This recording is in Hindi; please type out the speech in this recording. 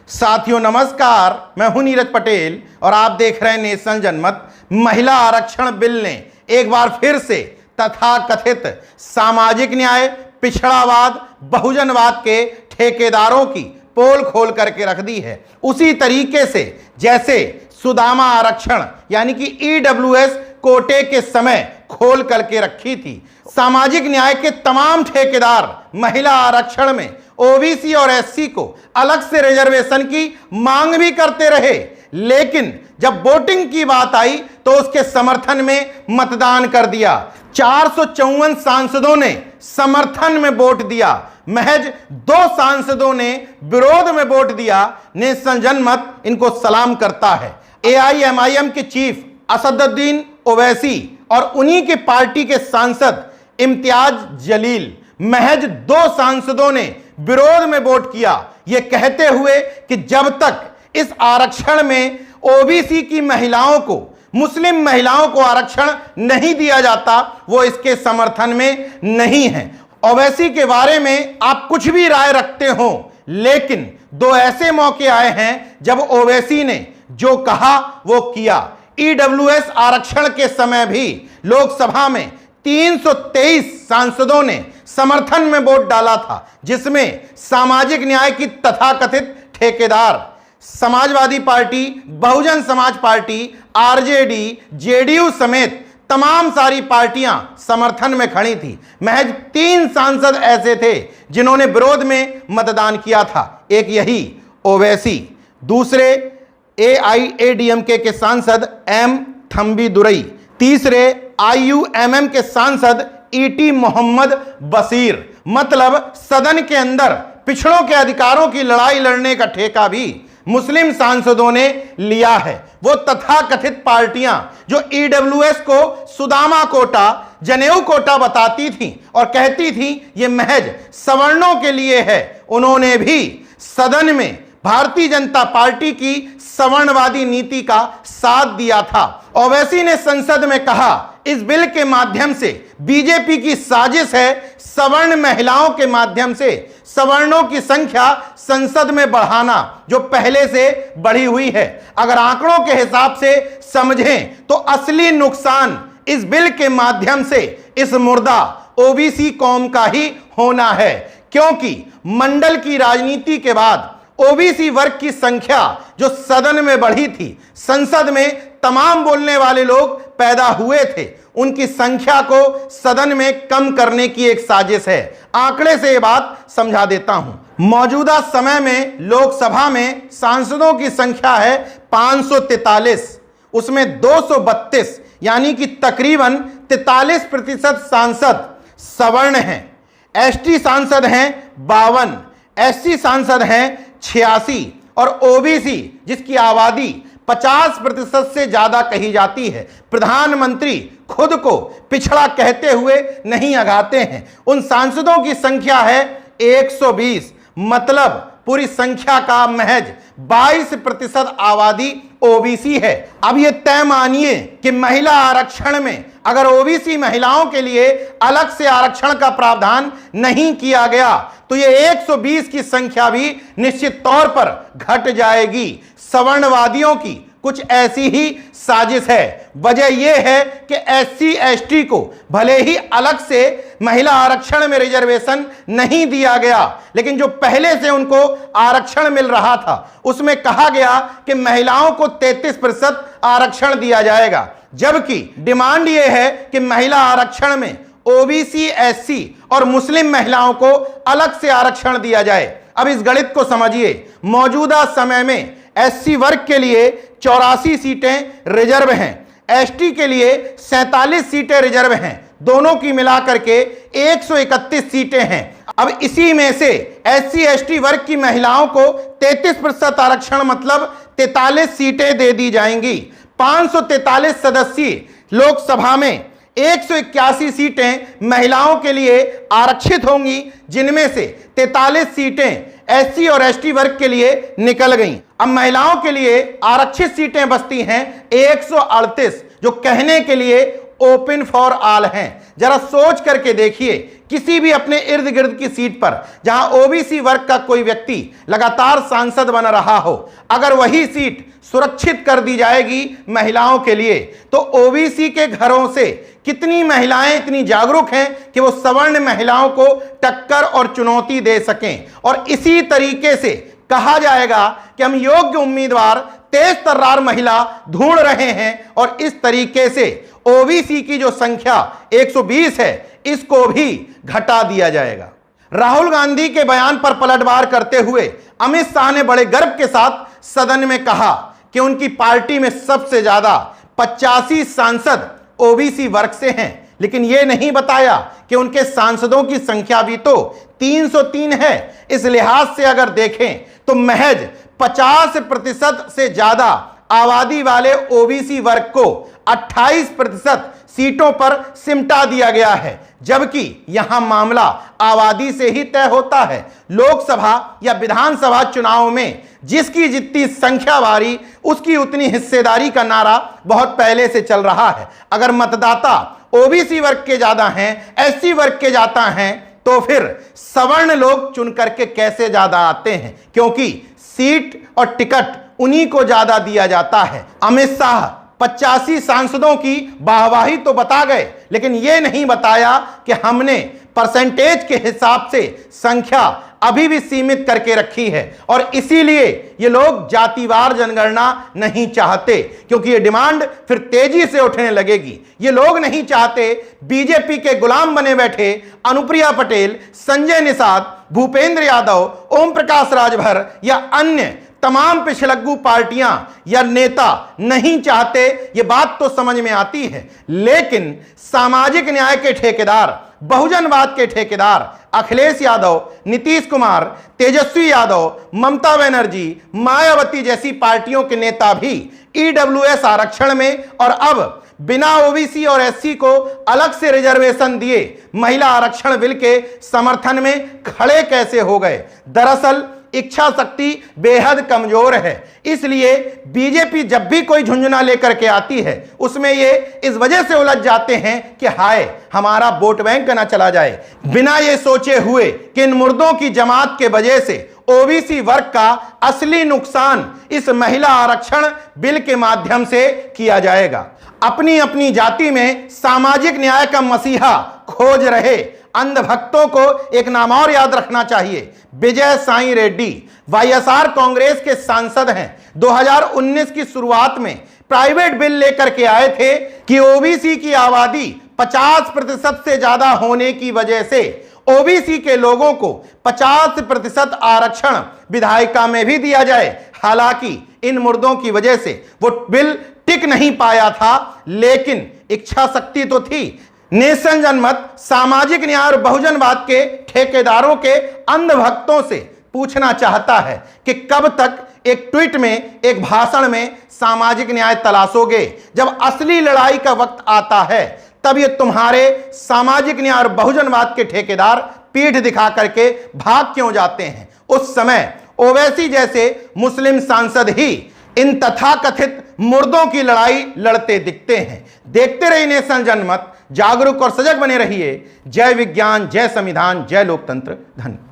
साथियों नमस्कार, मैं हूं नीरज पटेल और आप देख रहे हैं नेशन जनमत। महिला आरक्षण बिल ने एक बार फिर से तथाकथित सामाजिक न्याय, पिछड़ावाद, बहुजनवाद के ठेकेदारों की पोल खोल करके रख दी है। उसी तरीके से जैसे सुदामा आरक्षण यानी कि ईडब्ल्यूएस कोटे के समय खोल करके रखी थी, सामाजिक न्याय के तमाम ठेकेदार महिला आरक्षण में ओबीसी और एससी को अलग से रिजर्वेशन की मांग भी करते रहे, लेकिन जब वोटिंग की बात आई तो उसके समर्थन में मतदान कर दिया। 454 सांसदों ने समर्थन में वोट दिया, महज 2 सांसदों ने विरोध में वोट दिया। नेशन जनमत इनको सलाम करता है। एआईएमआईएम के चीफ असदुद्दीन ओवैसी और उन्हीं के पार्टी के सांसद इम्तियाज जलील, महज 2 सांसदों ने विरोध में वोट किया, यह कहते हुए कि जब तक इस आरक्षण में ओबीसी की महिलाओं को, मुस्लिम महिलाओं को आरक्षण नहीं दिया जाता, वो इसके समर्थन में नहीं है। ओवैसी के बारे में आप कुछ भी राय रखते हो, लेकिन 2 ऐसे मौके आए हैं जब ओवैसी ने जो कहा वो किया। ईडब्ल्यूएस आरक्षण के समय भी लोकसभा में 323 सांसदों ने समर्थन में वोट डाला था, जिसमें सामाजिक न्याय की तथाकथित ठेकेदार Samajwadi party, Bahujan Samaj party, RJD, JDU समेत तमाम सारी पार्टियां समर्थन में खड़ी थी। महज 3 सांसद ऐसे थे जिन्होंने विरोध में मतदान किया था। एक यही ओवैसी, दूसरे एआईएडीएमके के सांसद एम थंबीदुरई, तीसरे आईयूएमएम के सांसद ईटी मोहम्मद बशीर। मतलब सदन के अंदर पिछड़ों के अधिकारों की लड़ाई लड़ने का ठेका भी मुस्लिम सांसदों ने लिया है। वो तथाकथित पार्टियां जो ईडब्ल्यूएस को सुदामा कोटा, जनेऊ कोटा बताती थीं और कहती थीं ये महज सवर्णों के लिए है, उन्होंने भी सदन में भारतीय जनता पार्टी की सवर्णवादी नीति का साथ दिया था। ओवैसी ने संसद में कहा, इस बिल के माध्यम से बीजेपी की साजिश है सवर्ण महिलाओं के माध्यम से सवर्णों की संख्या संसद में बढ़ाना, जो पहले से बढ़ी हुई है। अगर आंकड़ों के हिसाब से समझें तो असली नुकसान इस बिल के माध्यम से इस मुर्दा ओबीसी कौम का ही होना है, क्योंकि मंडल की राजनीति के बाद ओबीसी वर्ग की संख्या जो सदन में बढ़ी थी, संसद में तमाम बोलने वाले लोग पैदा हुए थे, उनकी संख्या को सदन में कम करने की एक साजिश है। आंकड़े से ये बात समझा देता हूं। मौजूदा समय में लोकसभा में सांसदों की संख्या है 543, उसमें 232 यानी कि तकरीबन 43% सांसद सवर्ण हैं। एसटी सांसद हैं 52, एससी सांसद हैं 86 और ओबीसी जिसकी आबादी 50% से ज्यादा कही जाती है, प्रधानमंत्री खुद को पिछड़ा कहते हुए नहीं अगाते हैं, उन सांसदों की संख्या है 120। मतलब पूरी संख्या का महज 22% आबादी ओबीसी है। अब यह तय मानिए कि महिला आरक्षण में अगर ओबीसी महिलाओं के लिए अलग से आरक्षण का प्रावधान नहीं किया गया तो ये 120 की संख्या भी निश्चित तौर पर घट जाएगी। सवर्णवादियों की कुछ ऐसी ही साजिश है। वजह यह है कि एससी एसटी को भले ही अलग से महिला आरक्षण में रिजर्वेशन नहीं दिया गया, लेकिन जो पहले से उनको आरक्षण मिल रहा था उसमें कहा गया कि महिलाओं को 33% आरक्षण दिया जाएगा, जबकि डिमांड यह है कि महिला आरक्षण में ओबीसी, एससी और मुस्लिम महिलाओं को अलग से आरक्षण दिया जाए। अब इस गणित को समझिए। मौजूदा समय में एससी वर्ग के लिए 84 सीटें रिजर्व हैं, एसटी के लिए 47 सीटें रिजर्व हैं, दोनों की मिलाकर के 131 सीटें हैं। अब इसी में से एससी एसटी वर्ग की महिलाओं को 33% आरक्षण मतलब 43 सीटें दे दी जाएंगी। 543 सदस्यीय लोकसभा में 181 सीटें महिलाओं के लिए आरक्षित होंगी, जिनमें से 43 सीटें एससी और एसटी वर्ग के लिए निकल गईं। अब महिलाओं के लिए आरक्षित सीटें बचती हैं 138, जो कहने के लिए ओपन फॉर ऑल हैं। जरा सोच करके देखिए, किसी भी अपने इर्द गिर्द की सीट पर जहां ओबीसी वर्ग का कोई व्यक्ति लगातार सांसद बन रहा हो, अगर वही सीट सुरक्षित कर दी जाएगी महिलाओं के लिए, तो ओबीसी के घरों से कितनी महिलाएं इतनी जागरूक हैं कि वो सवर्ण महिलाओं को टक्कर और चुनौती दे सकें। और इसी तरीके से कहा जाएगा कि हम योग्य उम्मीदवार तेज तर्रार महिला ढूंढ रहे हैं, और इस तरीके से ओबीसी की जो संख्या 120 है इसको भी घटा दिया जाएगा। राहुल गांधी के बयान पर पलटवार करते हुए अमित शाह ने बड़े गर्व के साथ सदन में कहा कि उनकी पार्टी में सबसे ज्यादा 85 सांसद ओबीसी वर्ग से हैं, लेकिन यह नहीं बताया कि उनके सांसदों की संख्या भी तो 303 है। इस लिहाज से अगर देखें तो महज 50% से ज्यादा आबादी वाले ओबीसी वर्ग को 28% सीटों पर सिमटा दिया गया है, जबकि यहां मामला आबादी से ही तय होता है। लोकसभा या विधानसभा चुनाव में जिसकी जितनी संख्या बारी उसकी उतनी हिस्सेदारी का नारा बहुत पहले से चल रहा है। अगर मतदाता ओबीसी वर्ग के ज्यादा हैं, एससी वर्ग के ज्यादा हैं, तो फिर सवर्ण लोग चुन करके कैसे ज्यादा आते हैं, क्योंकि सीट और टिकट उन्हीं को ज्यादा दिया जाता है। अमित शाह 85 सांसदों की वाहवाही तो बता गए, लेकिन यह नहीं बताया कि हमने परसेंटेज के हिसाब से संख्या अभी भी सीमित करके रखी है, और इसीलिए ये लोग जातिवार जनगणना नहीं चाहते, क्योंकि ये डिमांड फिर तेजी से उठने लगेगी। ये लोग नहीं चाहते बीजेपी के गुलाम बने बैठे अनुप्रिया पटेल, संजय निषाद, भूपेंद्र यादव, ओम प्रकाश राजभर या अन्य तमाम पिछलग्गू पार्टियां या नेता नहीं चाहते, ये बात तो समझ में आती है। लेकिन सामाजिक न्याय के ठेकेदार, बहुजनवाद के ठेकेदार अखिलेश यादव, नीतीश कुमार, तेजस्वी यादव, ममता बनर्जी, मायावती जैसी पार्टियों के नेता भी ईडब्ल्यूएस आरक्षण में और अब बिना ओबीसी और एससी को अलग से रिजर्वेशन दिए महिला आरक्षण बिल के समर्थन में खड़े कैसे हो गए। दरअसल इच्छा शक्ति बेहद कमजोर है, इसलिए बीजेपी जब भी कोई झुंझुना लेकर के आती है उसमें ये इस वजह से उलझ जाते हैं कि हाय हमारा वोट बैंक ना चला जाए, बिना ये सोचे हुए कि इन मुर्दों की जमात के वजह से ओबीसी वर्ग का असली नुकसान इस महिला आरक्षण बिल के माध्यम से किया जाएगा। अपनी अपनी जाति में सामाजिक न्याय का मसीहा खोज रहे अंधभक्तों को एक नाम और याद रखना चाहिए, विजय साई रेड्डी वाईएसआर कांग्रेस के सांसद हैं। 2019 की शुरुआत में प्राइवेट बिल लेकर के आए थे कि ओबीसी की आबादी 50% से ज्यादा होने की वजह से ओबीसी के लोगों को 50% आरक्षण विधायिका में भी दिया जाए। हालांकि इन मुर्दों की वजह से वो बिल टिक नहीं पाया था, लेकिन इच्छा शक्ति तो थी। नेशन जनमत सामाजिक न्याय और बहुजनवाद के ठेकेदारों के अंधभक्तों से पूछना चाहता है कि कब तक एक ट्वीट में, एक भाषण में सामाजिक न्याय तलाशोगे। जब असली लड़ाई का वक्त आता है तब ये तुम्हारे सामाजिक न्याय और बहुजनवाद के ठेकेदार पीठ दिखा करके भाग क्यों जाते हैं। उस समय ओवैसी जैसे मुस्लिम सांसद ही इन तथाकथित मुर्दों की लड़ाई लड़ते दिखते हैं। देखते रहिए नेशन जनमत, जागरूक और सजग बने रहिए। जय विज्ञान, जय संविधान, जय लोकतंत्र। धन्यवाद।